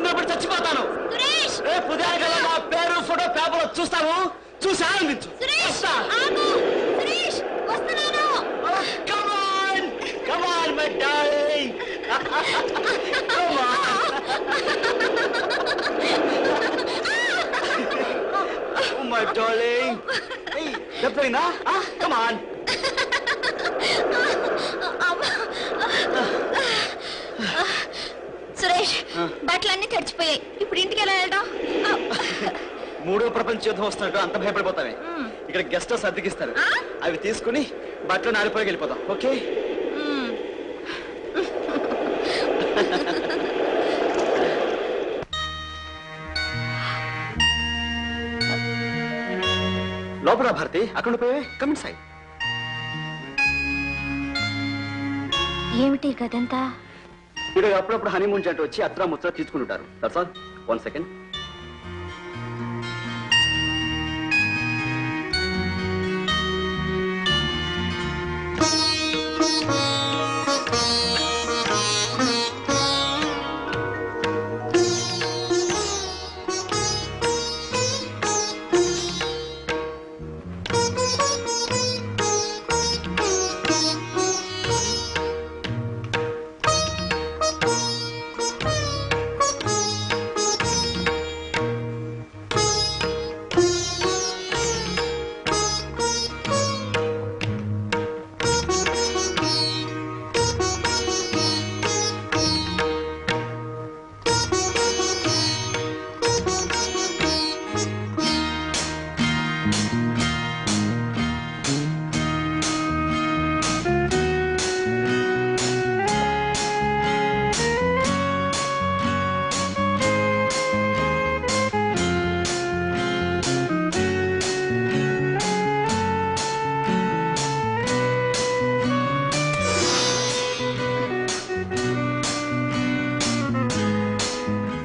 చూసినప్పుడు చచ్చిపోతాను. రేపు ఉదయం కల్లా నా పేరు ఫోటో పేపర్ చూస్తావు, చూసి ఆనందించు. Come on, come on, my darling. Come on. Oh, my darling. Hey, Deplina, come on. Suresh, బట్టలన్నీ తడిచిపోయాయి. ఇప్పుడు ఇంటికి ఎలా వెళ్ళడం? మూడో ప్రపంచ యుద్ధం వస్తున్నట్టు అంత భయపడిపోతామే. ఇక్కడ గెస్ట్ హౌస్ అద్దెకిస్తారు, అవి తీసుకుని బట్టలు నారిపోయి వెళ్ళిపోతాం. ఓకే? లోపల భారతి, అక్కడ పోయే కమింగ్ సైడ్. ఏమిటి కదంతా? ఇక్కడ అప్పుడప్పుడు హనీమూన్ జంట వచ్చి అత్రా ముత్రా తీసుకుంటుంటారు. That's all. 1 సెకండ్.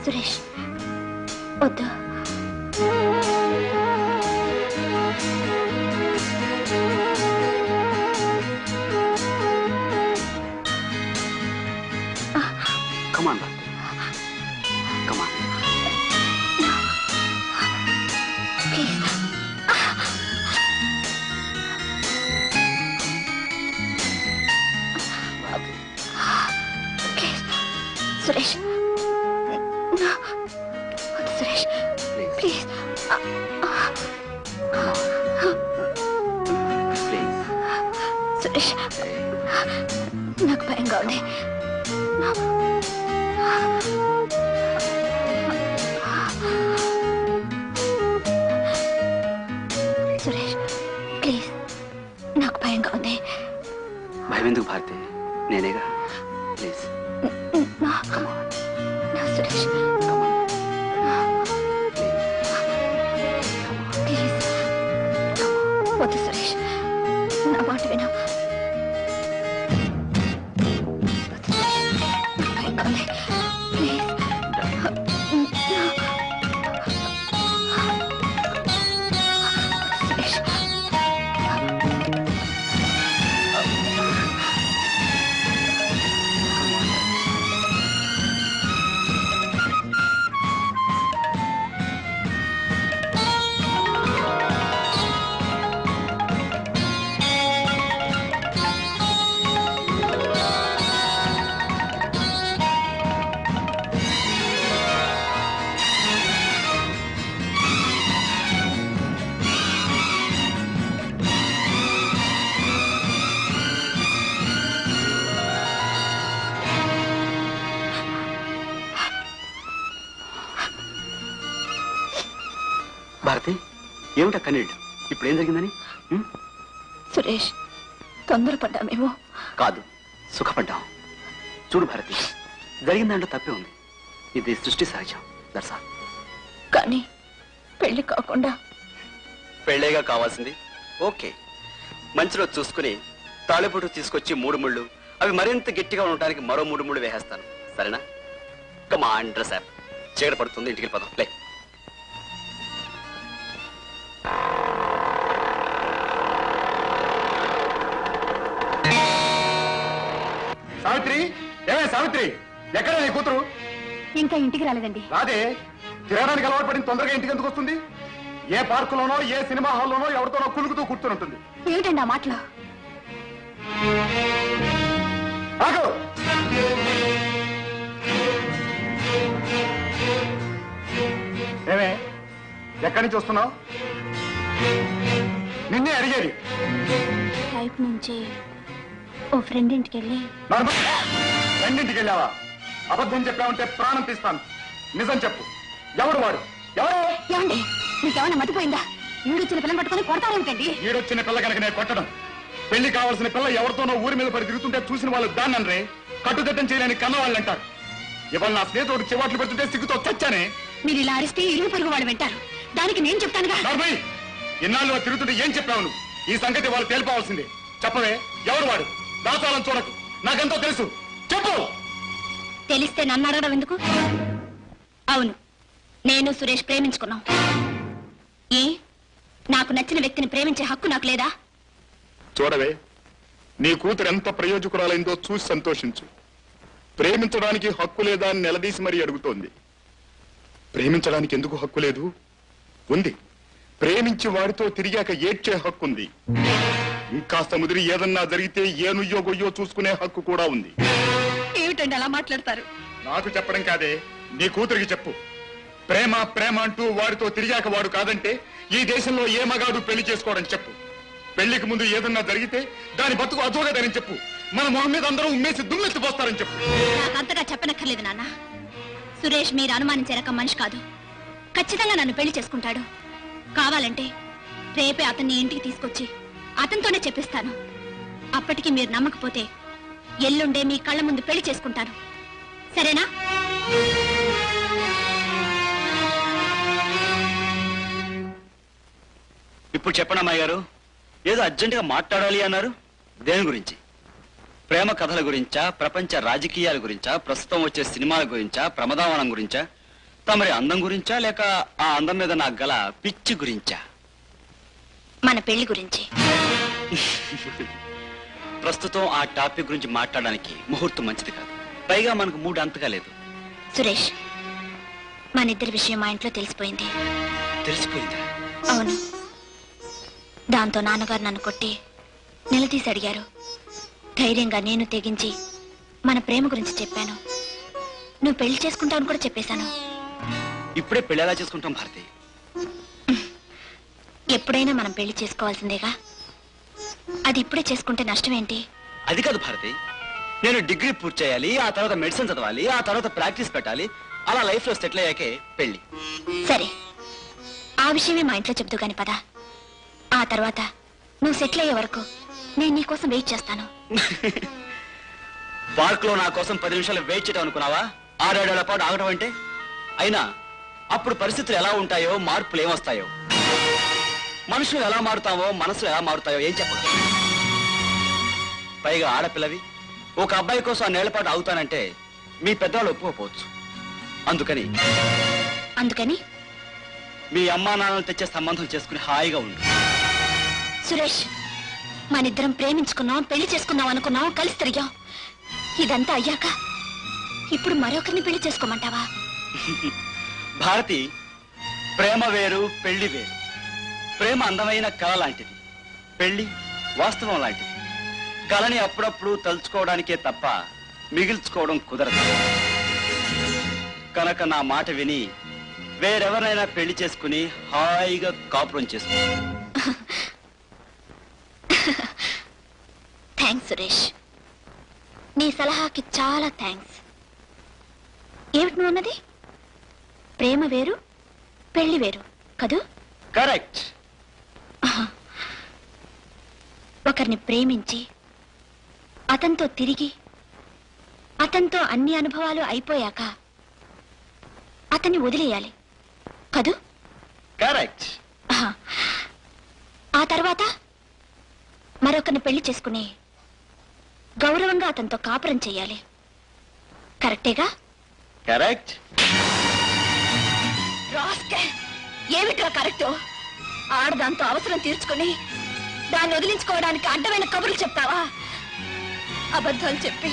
సురేష్ వద్దు. Come on, Bharti. Come on. Please. Bharti. Please. Suresh. వద్దు సురేష్. ప్లీజ్. Please. సురేష్, నాకు భయంగా ఉంది. సురేష్ ప్లీజ్, నాకు భయంగా ఉంది. భయం ఎందుకు భారతి? నేనేగా. ప్లీజ్. సురేష్ ప్లీజ్ వద్దు సురేష్, నా మాట విను. భయంగా ఉంది. ప్లీజ్. సురేష్ భారతి, ఏమిటా కన్నీళ్ళు? ఇప్పుడు ఏం జరిగిందని? సురేష్ తొందరపడ్డామేమో. కాదు, సుఖపడ్డాం. చూడు భారతి, జరిగిన దాంట్లో తప్పే ఉంది. ఇది సృష్టి సహజం. దర్శా కానీ పెళ్లి కాకుండా. పెళ్ళేగా కావాల్సింది. ఓకే, మంచి రోజు చూసుకుని తాళిబొట్టు తీసుకొచ్చి 3 ముళ్ళు, అవి మరింత గట్టిగా ఉండటానికి మరో 3 ముళ్ళు వేసేస్తాను. సరేనా? కమాన్ డ్రెస్ అప్. చీకటి పడుతుంది, ఇంటికి వెళ్ళిపోదాం. లే. సావిత్రి, ఏమే సావిత్రి, ఎక్కడ నీ కూతురు? ఇంకా ఇంటికి రాలేదండి. రాదే, తిరగడానికి అలవాటు పడిన తొందరగా ఇంటికి ఎందుకు వస్తుంది? ఏ పార్కులోనో ఏ సినిమా హాల్లోనో ఎవరితోనో కులుకుతూ కూర్చుని ఉంటుంది. ఏమిటండి ఆ మాటలు? ఆగు! ఏమే, ఎక్కడి నుంచి వస్తున్నావు? నిన్నే అడిగేది. టైప్ నుంచి ఓ ఫ్రెండ్ ఇంటికి వెళ్ళి. రెండింటికి వెళ్ళావా? అబద్ధం చెప్పావంటే ప్రాణం తీస్తాను. నిజం చెప్పు, ఎవడు వాడు? ఎవరు? ఏమండి, మీకేమైనా మతిపోయిందా? ఈడొచ్చిన పిల్లని పట్టుకొని కొడతారేమిటండి? ఈడొచ్చిన పిల్ల కనుక నేను కొట్టడం. పెళ్లి కావాల్సిన పిల్ల ఎవరితోనో ఊరి మీద పడి తిరుగుతుంటే చూసిన వాళ్ళు దాన్నరే కట్టుదిట్టం చేయలేని కన్నవాళ్ళు అంటారు. ఇవాళ నా స్నేహితుడు చివాట్లు పెడుతుంటే సిగ్గుతో చచ్చానే. మీరు ఇలా అరిస్తే ఇరుగు పొరుగు వాళ్ళు వింటారు. దానికి నేను చెప్తానుగా. ఇన్నాళ్ళు తిరుగుతుంటే ఏం చెప్పావు నువ్వు? ఈ సంగతి వాళ్ళు తేలిపోవాల్సిందే. చెప్పవే, ఎవడు వాడు? దాచాలని చూడకు, నాకెంతో తెలుసు. చెప్పు. తెలిస్తే నన్ను అడగడం ఎందుకు? అవును, నేను సురేష్ ప్రేమించుకున్నాం. ఏ, నాకు నచ్చిన వ్యక్తిని ప్రేమించే హక్కు నాకు లేదా? చూడవే, నీ కూతురు ఎంత ప్రయోజకురాలైందో చూసి సంతోషించు. ప్రేమించడానికి హక్కు లేదా అని నిలదీసి మరీ అడుగుతోంది. ప్రేమించడానికి ఎందుకు హక్కు లేదు? ఉంది. ప్రేమించి వాడితో తిరిగాక ఏడ్చే హక్కు ఉంది. ఇంకాస్త ముదిరి ఏదన్నా జరిగితే ఏ నుయ్యో గొయ్యో చూసుకునే హక్కు కూడా ఉంది. ఏమిటండి అలా మాట్లాడతారు? నాకు చెప్పడం కాదే, నీ కూతురికి చెప్పు. ప్రేమ ప్రేమ అంటూ వాడితో తిరిగాక వాడు కాదంటే ఈ దేశంలో ఏ మగాడు పెళ్లి చేసుకోవడం చెప్పు. పెళ్లికి ముందు ఏదన్నా జరిగితే దాని బతుకు అధోగదని చెప్పు. మన మొహం మీద అందరూ ఉమ్మేసి దుమ్మెత్తిపోస్తారని చెప్పు. నాకు అంతగా చెప్పనక్కర్లేదు నాన్న. సురేష్ మీరు అనుమానించే రకం మనిషి కాదు. ఖచ్చితంగా నన్ను పెళ్లి చేసుకుంటాడు. కావాలంటే రేపే అతన్ని ఇంటికి తీసుకొచ్చి అతనితోనే చెప్పిస్తాను. అప్పటికి మీరు నమ్మకపోతే ఎల్లుండే మీ కళ్ళ ముందు పెళ్లి చేసుకుంటాను. సరేనా? ఇప్పుడు చెప్పండి అమ్మాయి గారు, ఏదో అర్జెంటుగా మాట్లాడాలి అన్నారు. దేని గురించి? ప్రేమ కథల గురించా, ప్రపంచ రాజకీయాల గురించా, ప్రస్తుతం వచ్చే సినిమాల గురించా, ప్రమదావనం గురించా, తమరి అందం గురించా, లేక ఆ అందం మీద నాకు గల పిచ్చి గురించా? మన పెళ్లి గురించి. ప్రస్తుతం ఆ టాపిక్ గురించి మాట్లాడడానికి ముహూర్తం మంచిది కాదు. పైగా మనకు మూడు అంతగా లేదు. సురేష్, మన ఇద్దరి విషయం మా ఇంట్లో తెలిసిపోయింది. తెలిసిపోయిందా? అవును. దాంతో నాన్నగారు నన్ను కొట్టి నిలదీసి అడిగారు. ధైర్యంగా నేను తెగించి మన ప్రేమ గురించి చెప్పాను. నువ్వు పెళ్లి చేసుకుంటావని కూడా చెప్పేశాను. ఇప్పుడే పెళ్లి ఎలా చేసుకుంటాం భారతి? ఎప్పుడైనా మనం పెళ్లి చేసుకోవాల్సిందేగా. అది ఇప్పుడే చేసుకుంటే నష్టం ఏంటి? అది కాదు భారతి, నేను డిగ్రీ పూర్తి చేయాలి, ఆ తర్వాత మెడిసిన్ చదవాలి, ఆ తర్వాత ప్రాక్టీస్ పెట్టాలి. అలా లైఫ్ లో సెటిల్ అయ్యాకే పెళ్లి. సరే, ఆ విషయమే మా ఇంట్లో చెప్తూ గాని పద. ఆ తర్వాత నువ్వు సెటిల్ అయ్యే వరకు నేను నీ కోసం వెయిట్ చేస్తాను. పార్క్ లో నా కోసం 10 నిమిషాలు వెయిట్ చేయడం అనుకున్నావా? 6-7 ఏళ్ల పాటు ఆగటం అంటే? అయినా అప్పుడు పరిస్థితులు ఎలా ఉంటాయో, మార్పులు ఏమొస్తాయో, మనుషులు ఎలా మారుతావో, మనసులు ఎలా మారుతాయో ఏం చెప్పగలవు? పైగా ఆడపిల్లవి ఒక అబ్బాయి కోసం 6 ఏళ్ల పాటు ఆగుతానంటే మీ పెద్దవాళ్ళు ఒప్పుకోకపోవచ్చు. అందుకని మీ అమ్మా నాన్నలు తెచ్చే సంబంధం చేసుకుని హాయిగా ఉండు. సురేష్, మనిద్దరం ప్రేమించుకున్నాం, పెళ్లి చేసుకున్నాం అనుకున్నాం, కలిసి తిరిగాం. ఇదంతా అయ్యాక ఇప్పుడు మరొకరిని పెళ్లి చేసుకోమంటావా? భారతి, ప్రేమ వేరు, పెళ్లి వేరు. ప్రేమ అందమైన కళ లాంటిది, పెళ్లి వాస్తవం లాంటిది. కళని అప్పుడప్పుడు తలుచుకోవడానికే తప్ప మిగిల్చుకోవడం కుదరదు. కనుక నా మాట విని వేరెవరైనా పెళ్లి చేసుకుని హాయిగా కాపురం చేసుకో. థ్యాంక్స్ సురేష్, నీ సలహాకి చాలా థ్యాంక్స్. ఏమిటి నువ్వు అన్నది? ప్రేమ వేరు, పెళ్లి వేరు కదూ? కరెక్ట్. ఒకరిని ప్రేమించి అతనితో తిరిగి అతనితో అన్ని అనుభవాలు అయిపోయాక అతన్ని వదిలేయాలి కదూ? కరెక్ట్. ఆ తర్వాత మరొకరిని పెళ్లి చేసుకుని గౌరవంగా అతనితో కాపురం చెయ్యాలి. కరెక్టేగా? కరెక్ట్. ఏమిట్రా కరెక్ట్? ఆడదాంతో అవసరం తీర్చుకుని దాన్ని వదిలించుకోవడానికి అడ్డమైన కబుర్లు చెప్తావా? అబద్ధాలు చెప్పి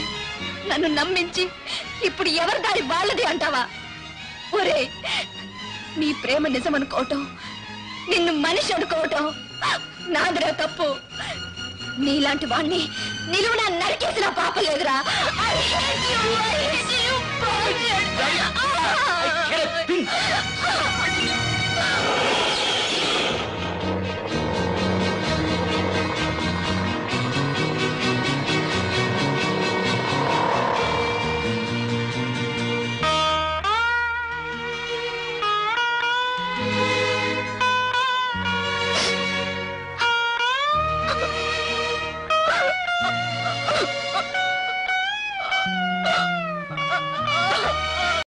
నన్ను నమ్మించి ఇప్పుడు ఎవరి దారి వాళ్ళది అంటావా? ఒరే, నీ ప్రేమ నిజం అనుకోవటం, నిన్ను మనిషి అనుకోవటం నాదిరా తప్పు. నీలాంటి వాణ్ణి నిలువున నరికేసిన పాప లేదురా. I hate you, I hate you,